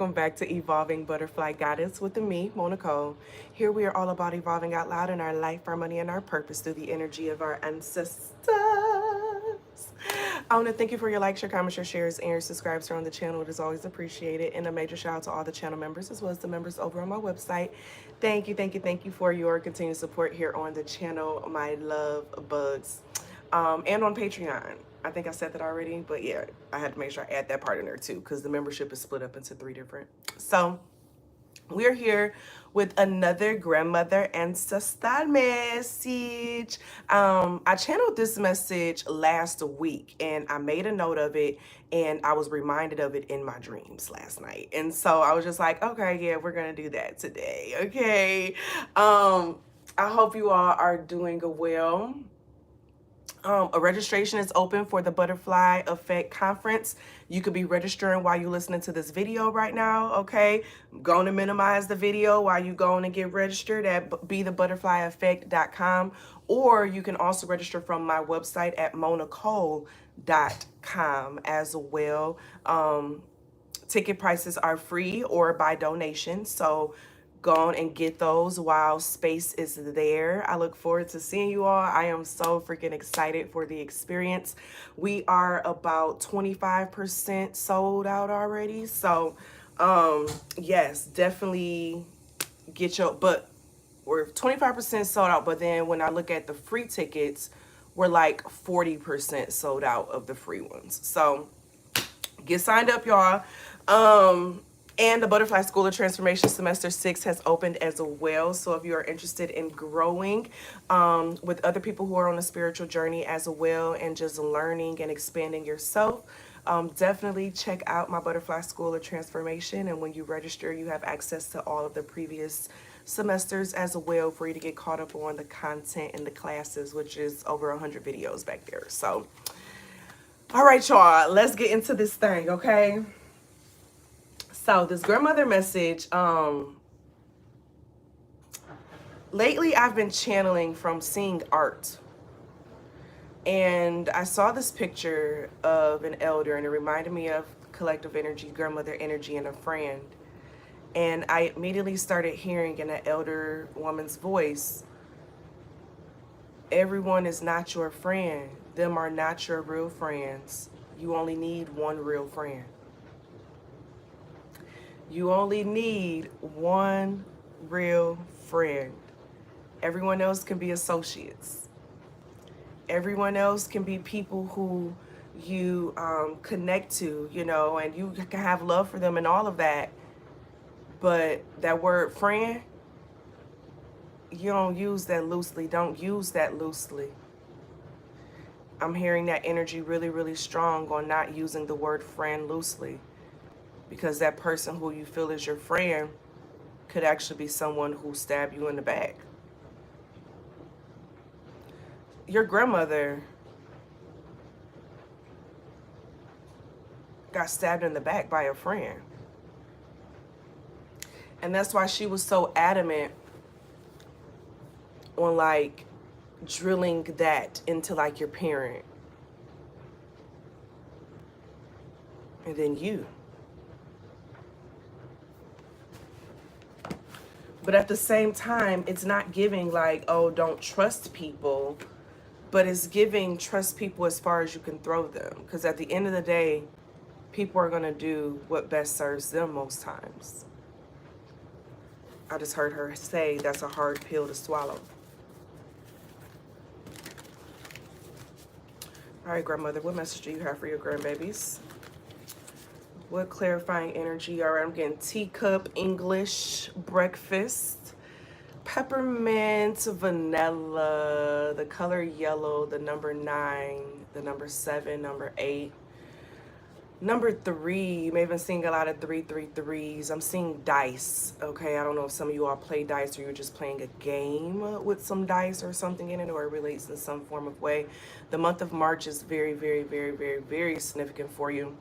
Welcome back to Evolving Butterfly Goddess with me, Moe Nicole. Here we are all about evolving out loud in our life, our money, and our purpose through the energy of our ancestors. I want to thank you for your likes, your comments, your shares, and your subscribes here on the channel. It is always appreciated. And a major shout out to all the channel members as well as the members over on my website. Thank you, thank you, thank you for your continued support here on the channel, my love bugs. And on Patreon. I think I said that already, but yeah, I had to make sure I add that part in there too, because the membership is split up into 3 different. So we're here with another grandmother ancestral message. I channeled this message last week and I made a note of it and I was reminded of it in my dreams last night. And so I was just like, okay, yeah, we're gonna do that today. Okay. I hope you all are doing well. A registration is open for the Butterfly Effect Conference. You could be registering while you're listening to this video right now, okay? I'm going to minimize the video while you going and get registered at bethebutterflyeffect.com, or you can also register from my website at monicole.com as well. Ticket prices are free or by donation, so go on and get those while space is there. I look forward to seeing you all. I am so freaking excited for the experience. We are about 25% sold out already, so yes, definitely get your, but we're 25% sold out, but then when I look at the free tickets, we're like 40% sold out of the free ones. So get signed up, y'all. And the Butterfly School of Transformation Semester 6 has opened as well. So if you are interested in growing with other people who are on a spiritual journey as well and just learning and expanding yourself, definitely check out my Butterfly School of Transformation. And when you register, you have access to all of the previous semesters as well for you to get caught up on the content and the classes, which is over 100 videos back there. So all right, y'all, let's get into this thing, okay? So this grandmother message, lately I've been channeling from seeing art. And I saw this picture of an elder and it reminded me of collective energy, grandmother energy, and a friend. And I immediately started hearing in an elder woman's voice, everyone is not your friend. Them are not your real friends. You only need one real friend. You only need one real friend. Everyone else can be associates. Everyone else can be people who you connect to, you know, and you can have love for them and all of that. But that word friend, you don't use that loosely. Don't use that loosely. I'm hearing that energy really, really strong on not using the word friend loosely. Because that person who you feel is your friend could actually be someone who stabbed you in the back. Your grandmother got stabbed in the back by a friend. And that's why she was so adamant on like drilling that into like your parent. And then you. But at the same time, it's not giving like, oh, don't trust people, but it's giving trust people as far as you can throw them. Because at the end of the day, people are going to do what best serves them most times. I just heard her say that's a hard pill to swallow. All right, grandmother, what message do you have for your grandbabies? What clarifying energy? All right, I'm getting teacup, English, breakfast, peppermint, vanilla, the color yellow, the number 9, the number 7, number 8. Number 3, you may have been seeing a lot of 333s. I'm seeing dice, okay? I don't know if some of you all play dice or you're just playing a game with some dice or something in it, or it relates in some form of way. The month of March is very, very, very, very, very significant for you,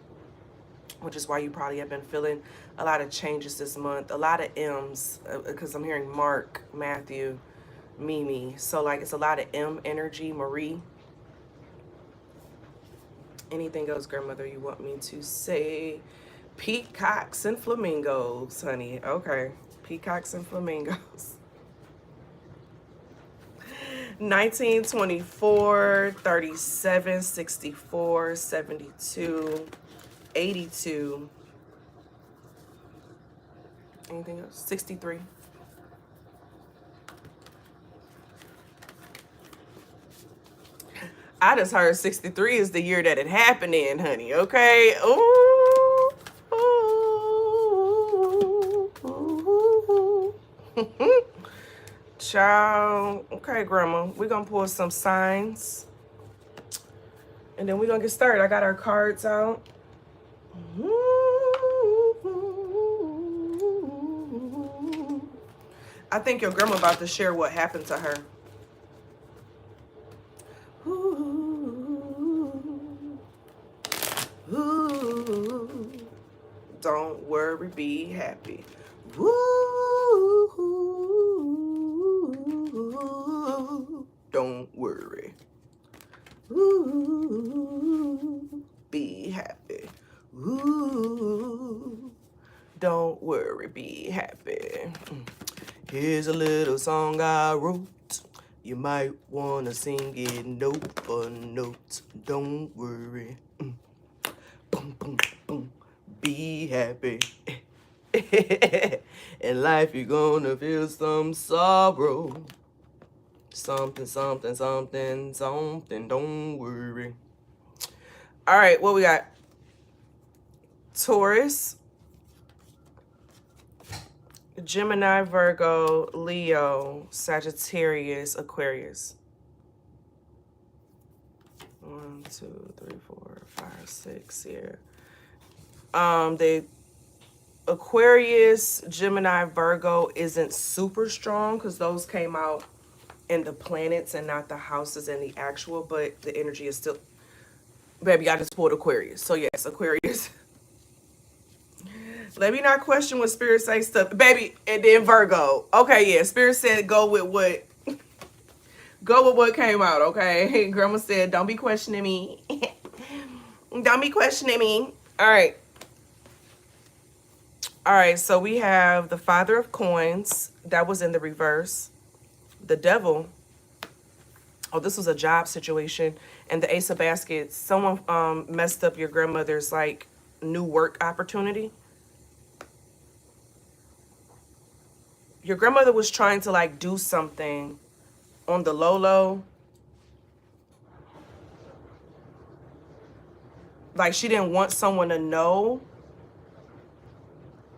which is why you probably have been feeling a lot of changes this month. A lot of M's, because I'm hearing Mark, Matthew, Mimi. So, like, it's a lot of M energy, Marie. Anything else, grandmother, you want me to say? Peacocks and flamingos, honey. Okay. Peacocks and flamingos. 19, 24, 37, 64, 72, 82. Anything else? 63. I just heard 63 is the year that it happened in, honey. Okay. Ooh. Ooh. Ooh. Child. Okay, Grandma. We're going to pull some signs. And then we're going to get started. I got our cards out. I think your grandma about to share what happened to her. Don't worry, be happy. Don't worry. Be happy. Don't worry, be happy. Here's a little song I wrote. You might want to sing it note for note. Don't worry. Boom, boom, boom. Be happy. In life you're gonna feel some sorrow. Something, something, something, something. Don't worry. All right, what we got? Taurus, Gemini, Virgo, Leo, Sagittarius, Aquarius. 1, 2, 3, 4, 5, 6 here. The Aquarius, Gemini, Virgo isn't super strong because those came out in the planets and not the houses and the actual, but the energy is still. Baby, I just pulled Aquarius. So yes, Aquarius. Let me not question what Spirit say stuff. Baby, and then Virgo. Okay, yeah. Spirit said go with what came out, okay? Grandma said, don't be questioning me. Don't be questioning me. All right. All right, so we have the Father of Coins. That was in the reverse. The Devil. Oh, this was a job situation. And the Ace of Baskets. Someone messed up your grandmother's, like, new work opportunity. Your grandmother was trying to, like, do something on the low. Like, she didn't want someone to know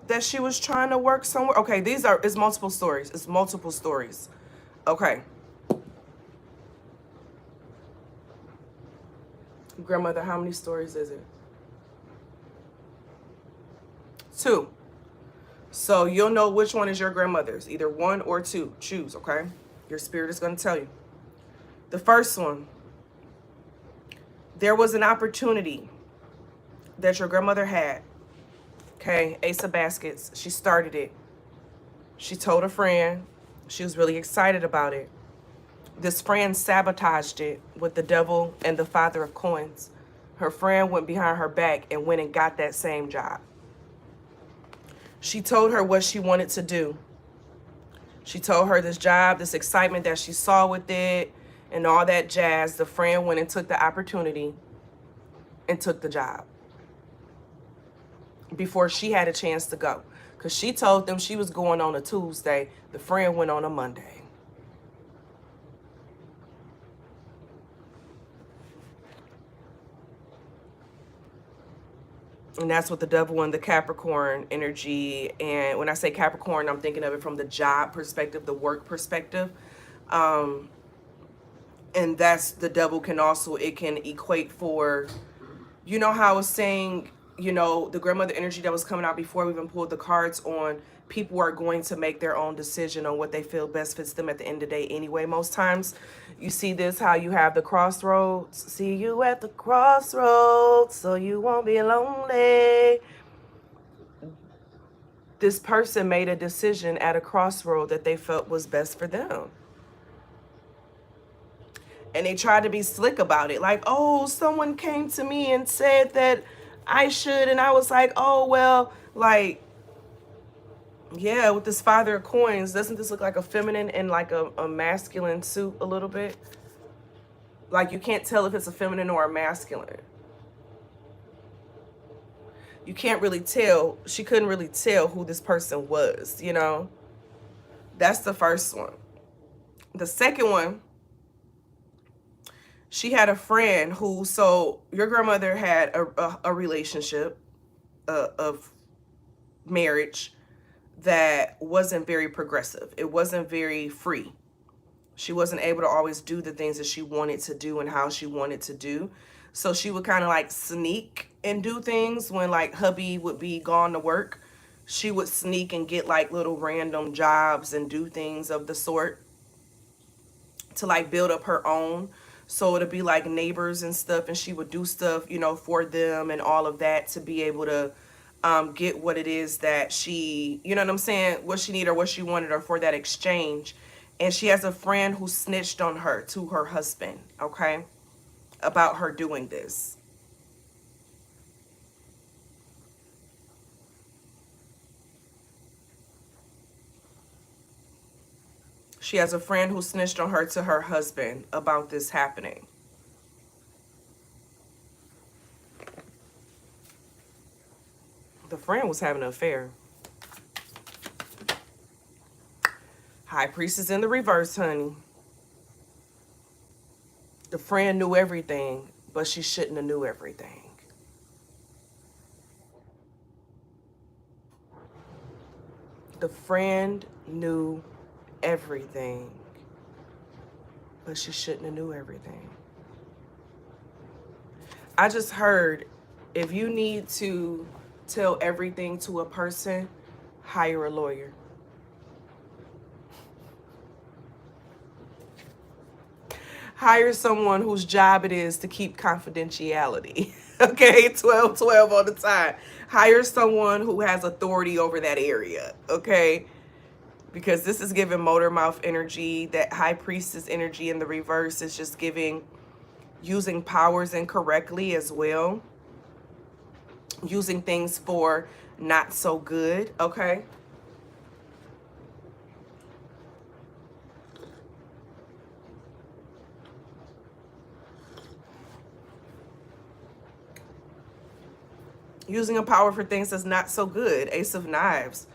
that she was trying to work somewhere. Okay, it's multiple stories. It's multiple stories. Okay. Grandmother, how many stories is it? 2. So you'll know which one is your grandmother's. Either 1 or 2. Choose, okay? Your spirit is going to tell you. The first one. There was an opportunity that your grandmother had. Okay, Ace of Baskets. She started it. She told a friend. She was really excited about it. This friend sabotaged it with the Devil and the Father of Coins. Her friend went behind her back and went and got that same job. She told her what she wanted to do. She told her this job, this excitement that she saw with it, and all that jazz. The friend went and took the opportunity and took the job before she had a chance to go. Because she told them she was going on a Tuesday. The friend went on a Monday. And that's what the Devil and the Capricorn energy. And when I say Capricorn, I'm thinking of it from the job perspective, the work perspective. And that's the Devil can also, it can equate for, you know how I was saying, you know, the grandmother energy that was coming out before we even pulled the cards on, people are going to make their own decision on what they feel best fits them at the end of the day anyway. Most times you see this, how you have the crossroads. See you at the crossroads so you won't be lonely. This person made a decision at a crossroad that they felt was best for them. And they tried to be slick about it. Like, oh, someone came to me and said that I should. And I was like, oh, well, like, yeah, with this Father of Coins, doesn't this look like a feminine and like a masculine suit a little bit? Like, you can't tell if it's a feminine or a masculine. You can't really tell. She couldn't really tell who this person was, you know? That's the first one. The second one, she had a friend who, so your grandmother had a relationship of marriage that wasn't very progressive. It wasn't very free. She wasn't able to always do the things that she wanted to do and how she wanted to do. So she would kind of like sneak and do things when like hubby would be gone to work. She would sneak and get like little random jobs and do things of the sort to like build up her own. So it'd be like neighbors and stuff, and she would do stuff, you know, for them and all of that to be able to get what it is that she, you know what I'm saying, what she needed or what she wanted, or for that exchange. And she has a friend who snitched on her to her husband, okay, about her doing this. She has a friend who snitched on her to her husband about this happening. The friend was having an affair. High Priestess in the reverse, honey. The friend knew everything, but she shouldn't have knew everything. The friend knew everything, but she shouldn't have knew everything. I just heard, if you need to tell everything to a person, hire a lawyer. Hire someone whose job it is to keep confidentiality. Okay, 12-12 all the time. Hire someone who has authority over that area, okay? Because this is giving motor mouth energy. That High Priestess energy in the reverse is just giving using powers incorrectly as well. Using things for not so good, okay? Using a power for things that's not so good. Ace of Knives.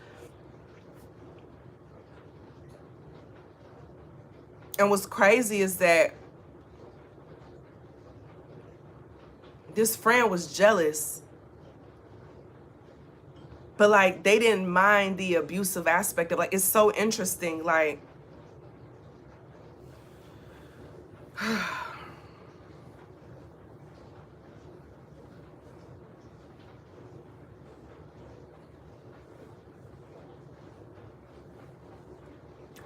And what's crazy is that this friend was jealous, but like they didn't mind the abusive aspect of, like, it's so interesting, like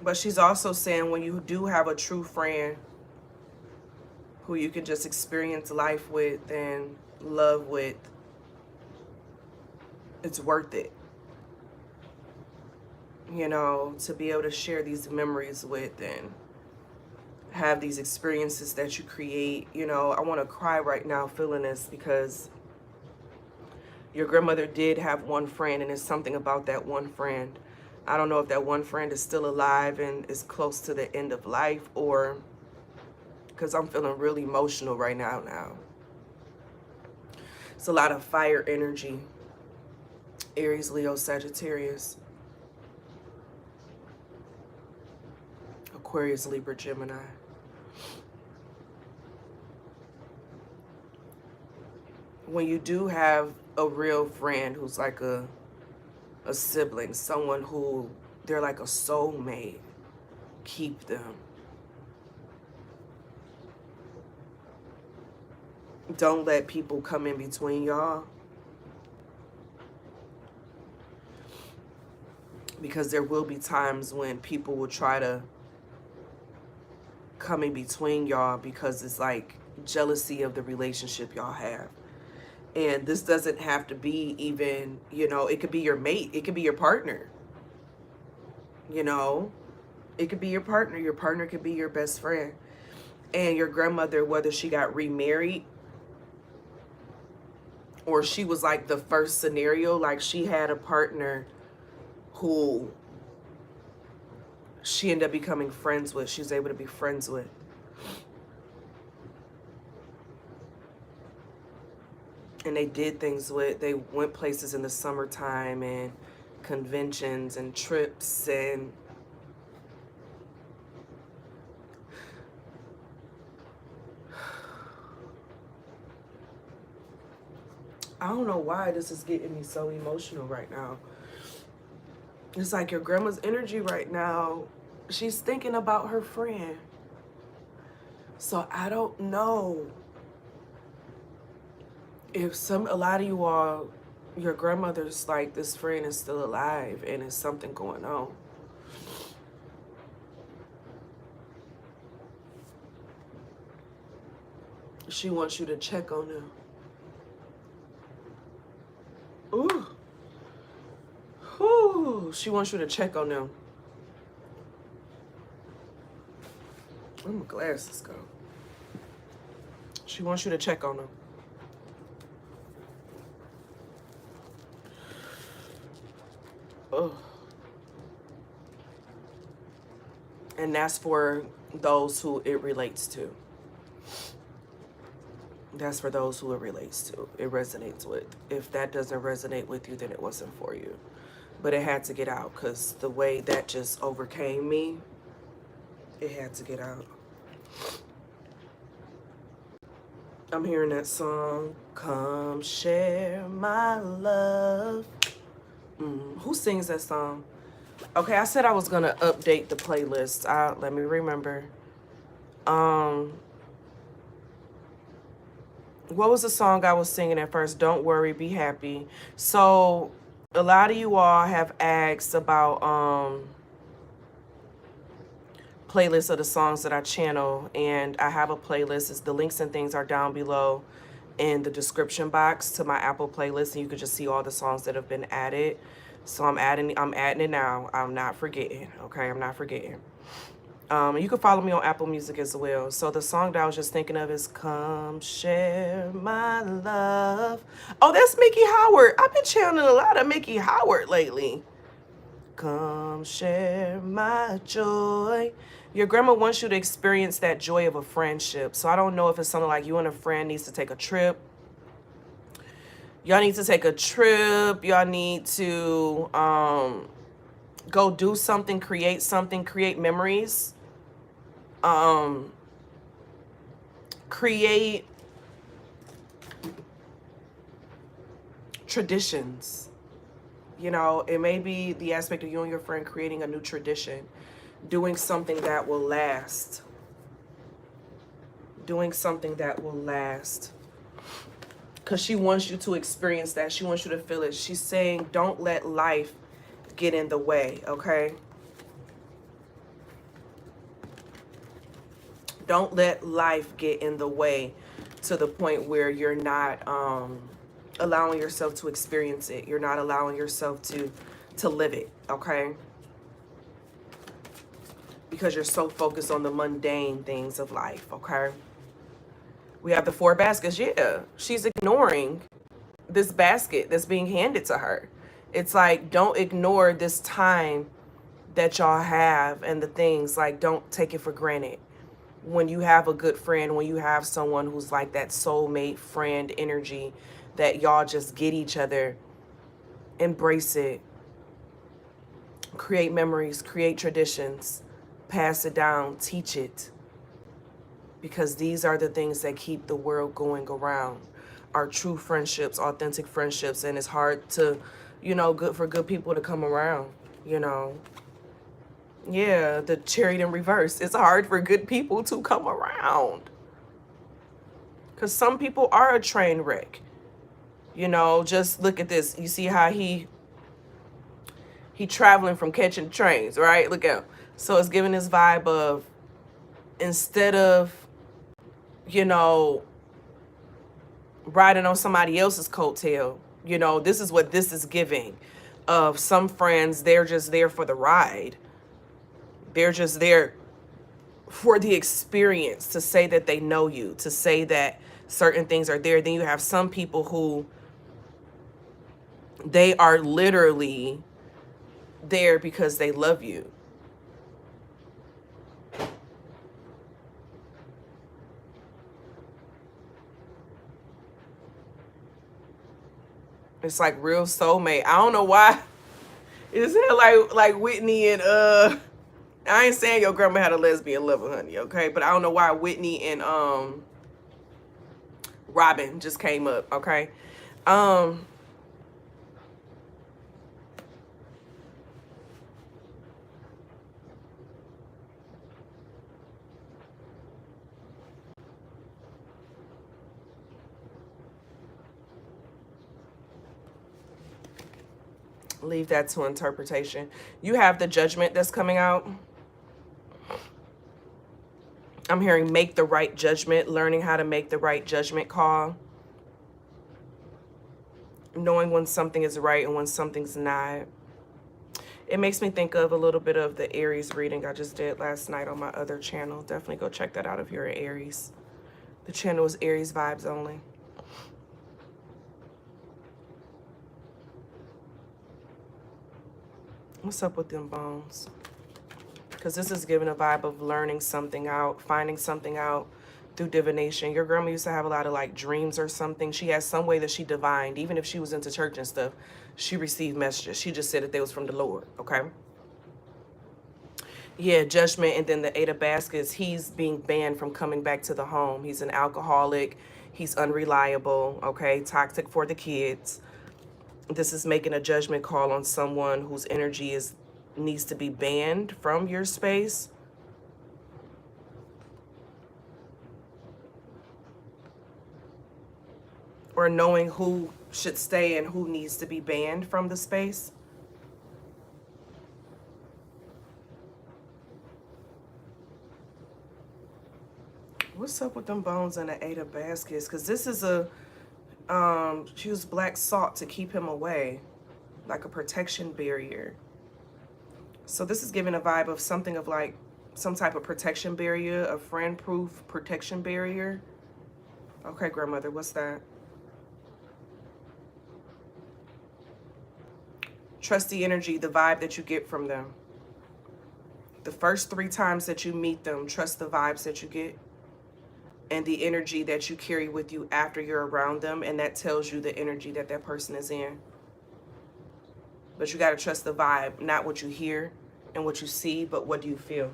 but she's also saying when you do have a true friend who you can just experience life with and love with, it's worth it, you know, to be able to share these memories with and have these experiences that you create. You know, I want to cry right now feeling this, because your grandmother did have one friend, and it's something about that one friend. I don't know if that one friend is still alive and is close to the end of life, or because I'm feeling really emotional right now. It's a lot of fire energy. Aries, Leo, Sagittarius, Aquarius, Libra, Gemini. When you do have a real friend who's like a sibling, someone who they're like a soulmate, keep them. Don't let people come in between y'all, because there will be times when people will try to come in between y'all because it's like jealousy of the relationship y'all have. And this doesn't have to be even, you know, it could be your mate, it could be your partner, you know, it could be your partner could be your best friend. And your grandmother, whether she got remarried or she was like the first scenario. Like she had a partner who she ended up becoming friends with. She was able to be friends with. And they did things with, they went places in the summertime and conventions and trips and I don't know why this is getting me so emotional right now. It's like your grandma's energy right now. She's thinking about her friend. So I don't know if a lot of you all, your grandmother's like, this friend is still alive and there's something going on. She wants you to check on them. Ooh. Ooh. She wants you to check on them. Where my glasses go? She wants you to check on them. Oh. And that's for those who it relates to. That's for those who it relates to. It resonates with. If that doesn't resonate with you, then it wasn't for you. But it had to get out because the way that just overcame me, it had to get out. I'm hearing that song, Come Share My Love. Who sings that song? Okay, I said I was going to update the playlist. Let me remember. What was the song I was singing at first? Don't Worry, Be Happy. So a lot of you all have asked about playlists of the songs that I channel, and I have a playlist. The links and things are down below in the description box to my Apple playlist, and you can just see all the songs that have been added. So I'm adding it now. I'm not forgetting. Okay, I'm not forgetting. You can follow me on Apple Music as well. So the song that I was just thinking of is Come Share My Love. Oh, that's Mickey Howard. I've been channeling a lot of Mickey Howard lately. Come share my joy. Your grandma wants you to experience that joy of a friendship. So I don't know if it's something like you and a friend needs to take a trip. Y'all need to take a trip. Y'all need to go do something, create memories. Create traditions. You know, it may be the aspect of you and your friend creating a new tradition, doing something that will last. Doing something that will last. Because she wants you to experience that. She wants you to feel it. She's saying, don't let life get in the way, okay? Don't let life get in the way to the point where you're not allowing yourself to experience it. You're not allowing yourself to live it, okay? Because you're so focused on the mundane things of life, okay? We have the 4 baskets. Yeah, she's ignoring this basket that's being handed to her. It's like, don't ignore this time that y'all have and the things. Like, don't take it for granted. When you have a good friend, when you have someone who's like that soulmate friend energy, that y'all just get each other, embrace it. Create memories, create traditions, pass it down, teach it. Because these are the things that keep the world going around. Our true friendships, authentic friendships. And it's hard to, you know, for good people to come around, you know. Yeah, the chariot in reverse. It's hard for good people to come around. Because some people are a train wreck. You know, just look at this. You see how he traveling from catching trains, right? Look out. So it's giving this vibe of, instead of, you know, riding on somebody else's coattail, you know, this is what this is giving. Of some friends, they're just there for the ride. They're just there for the experience, to say that they know you, to say that certain things are there. Then you have some people who They are literally there because they love you. It's like real soulmate. I don't know why. Is it like Whitney and I ain't saying your grandma had a lesbian lover, honey, okay? But I don't know why Whitney and Robin just came up, okay? Um leave that to interpretation. You have the Judgment that's coming out. I'm hearing make the right judgment, learning how to make the right judgment call, knowing when something is right and when something's not. It makes me think of a little bit of the Aries reading I just did last night on my other channel. Definitely go check that out if you're an Aries. The channel is Aries Vibes Only. What's up with them bones? Because this is giving a vibe of learning something out, finding something out through divination. Your grandma used to have a lot of like dreams or something. She has some way that she divined. Even if she was into church and stuff, she received messages. She just said that they was from the Lord, okay? Yeah, Judgment, and then the Eight of Baskets. He's being banned from coming back to the home. He's an alcoholic. He's unreliable, okay? Toxic for the kids. This is making a judgment call on someone whose energy needs to be banned from your space. Or knowing who should stay and who needs to be banned from the space. What's up with them bones and the Eight of Baskets? Because this is a, choose black salt to keep him away. Like a protection barrier. So this is giving a vibe of something of like some type of protection barrier, a friend-proof protection barrier. Okay, grandmother, what's that? Trust the energy, the vibe that you get from them. The first 3 times that you meet them, trust the vibes that you get and the energy that you carry with you after you're around them, and that tells you the energy that that person is in. But you got to trust the vibe, not what you hear and what you see, but what do you feel?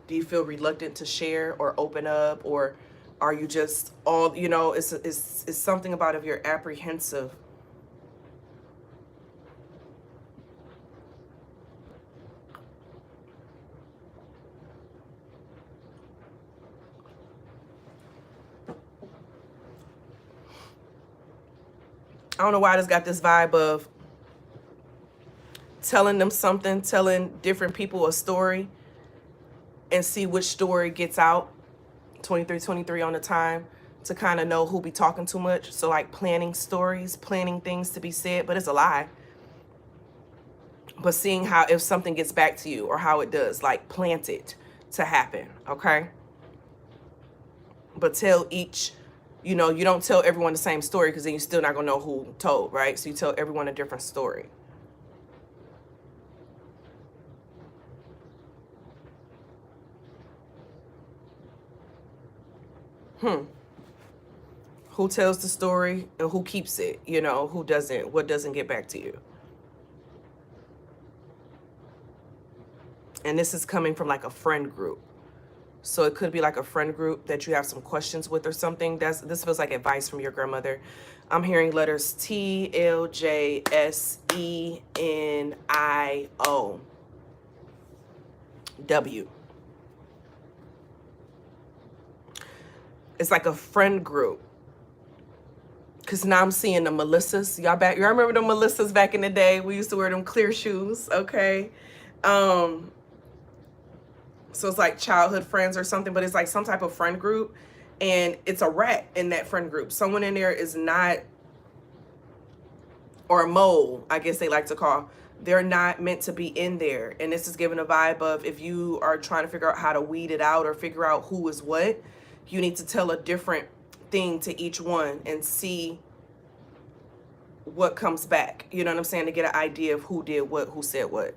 Do you feel reluctant to share or open up, or are you just all, you know, it's something about if you're apprehensive. I don't know why I just got this vibe of telling them something, telling different people a story, and see which story gets out. 23 on the time to kind of know who be talking too much. So like planning stories, planning things to be said, but it's a lie. But seeing how if something gets back to you or how it does, like plant it to happen, okay? But tell each, you know, you don't tell everyone the same story because then you're still not gonna know who told, right? So you tell everyone a different story. Who tells the story and who keeps it, you know, who doesn't, what doesn't get back to you. And this is coming from like a friend group. So it could be like a friend group that you have some questions with or something. This feels like advice from your grandmother. I'm hearing letters T, L, J, S, E, N, I, O, W. It's like a friend group. Because now I'm seeing the Melissas. Y'all remember the Melissas back in the day? We used to wear them clear shoes, okay? So it's like childhood friends or something, but it's like some type of friend group. And it's a rat in that friend group. Someone in there is not, or a mole, I guess they like to call. They're not meant to be in there. And this is giving a vibe of if you are trying to figure out how to weed it out or figure out who is what, you need to tell a different thing to each one and see what comes back. You know what I'm saying? To get an idea of who did what, who said what.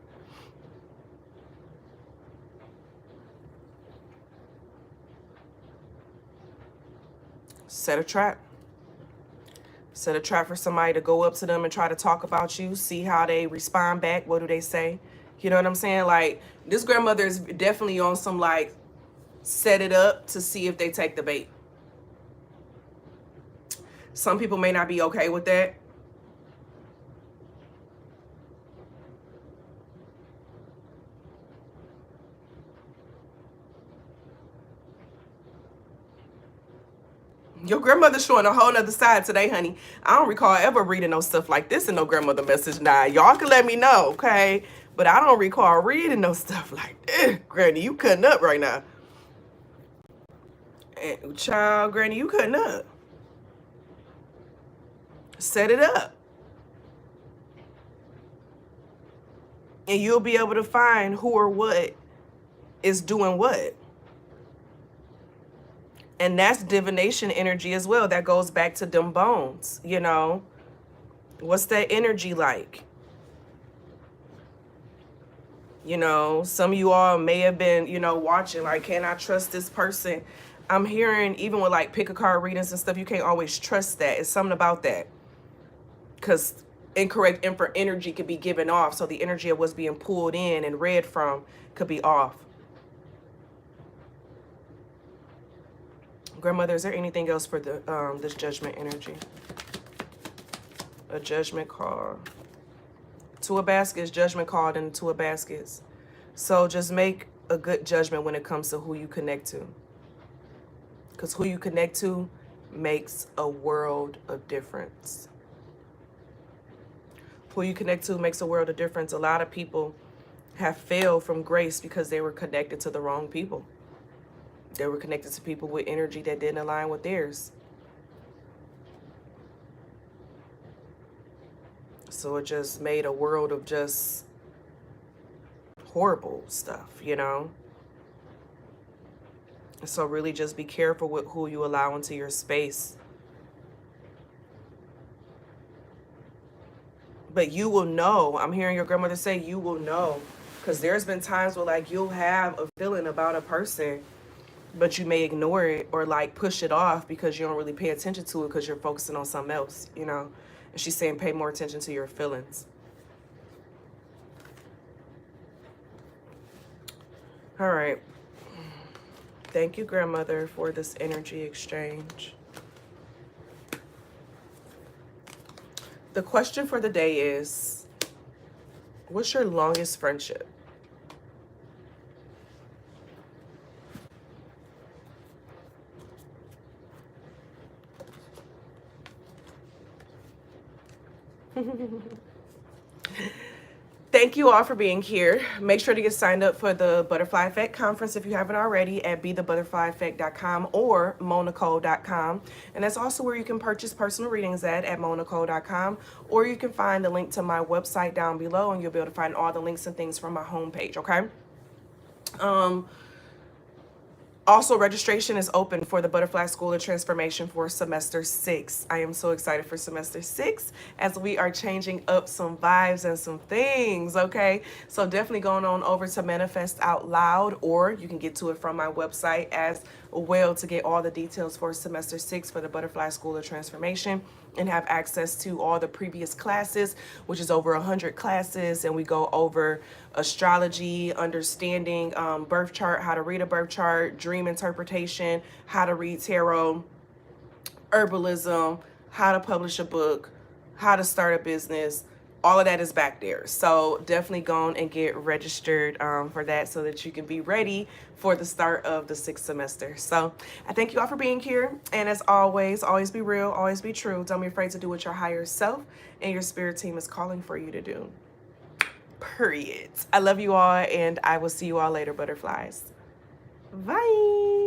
Set a trap. Set a trap for somebody to go up to them and try to talk about you, see how they respond back. What do they say? You know what I'm saying? Like, this grandmother is definitely on some, like, set it up to see if they take the bait. Some people may not be okay with that. Your grandmother's showing a whole nother side today, honey. I don't recall ever reading no stuff like this in no grandmother message. Now, y'all can let me know, okay? But I don't recall reading no stuff like this. Granny, you cutting up right now. And child, Granny, you cutting up. Set it up. And you'll be able to find who or what is doing what. And that's divination energy as well. That goes back to them bones, you know. What's that energy like? You know, some of you all may have been, you know, watching, like, can I trust this person? I'm hearing, even with, like, pick a card readings and stuff, you can't always trust that. It's something about that. Because incorrect energy could be given off. So the energy of what's being pulled in and read from could be off. Grandmother, is there anything else for the this judgment energy? A judgment call. Two of baskets, judgment called into two of baskets. So just make a good judgment when it comes to who you connect to. Because who you connect to makes a world of difference. Who you connect to makes a world of difference. A lot of people have failed from grace because they were connected to the wrong people. They were connected to people with energy that didn't align with theirs. So it just made a world of just horrible stuff, you know? So really just be careful with who you allow into your space. But you will know. I'm hearing your grandmother say you will know. Because there's been times where, like, you'll have a feeling about a person, but you may ignore it or, like, push it off because you don't really pay attention to it because you're focusing on something else, you know? And she's saying pay more attention to your feelings. All right. Thank you, grandmother, for this energy exchange. The question for the day is, what's your longest friendship? Thank you all for being here. Make sure to get signed up for the Butterfly Effect Conference if you haven't already at bethebutterflyeffect.com or moenicole.com. And that's also where you can purchase personal readings at moenicole.com, or you can find the link to my website down below and you'll be able to find all the links and things from my homepage, okay? Also, registration is open for the Butterfly School of Transformation for semester 6. I am so excited for semester 6 as we are changing up some vibes and some things, okay? So definitely going on over to Manifest Out Loud, or you can get to it from my website as well to get all the details for semester 6 for the Butterfly School of Transformation and have access to all the previous classes, which is over 100 classes, and we go over astrology, understanding birth chart, how to read a birth chart, dream interpretation, how to read tarot, herbalism, how to publish a book, how to start a business. All of that is back there. So definitely go on and get registered for that so that you can be ready for the start of the 6th semester. So I thank you all for being here. And as always be real, always be true. Don't be afraid to do what your higher self and your spirit team is calling for you to do. Period. I love you all, and I will see you all later, butterflies. Bye.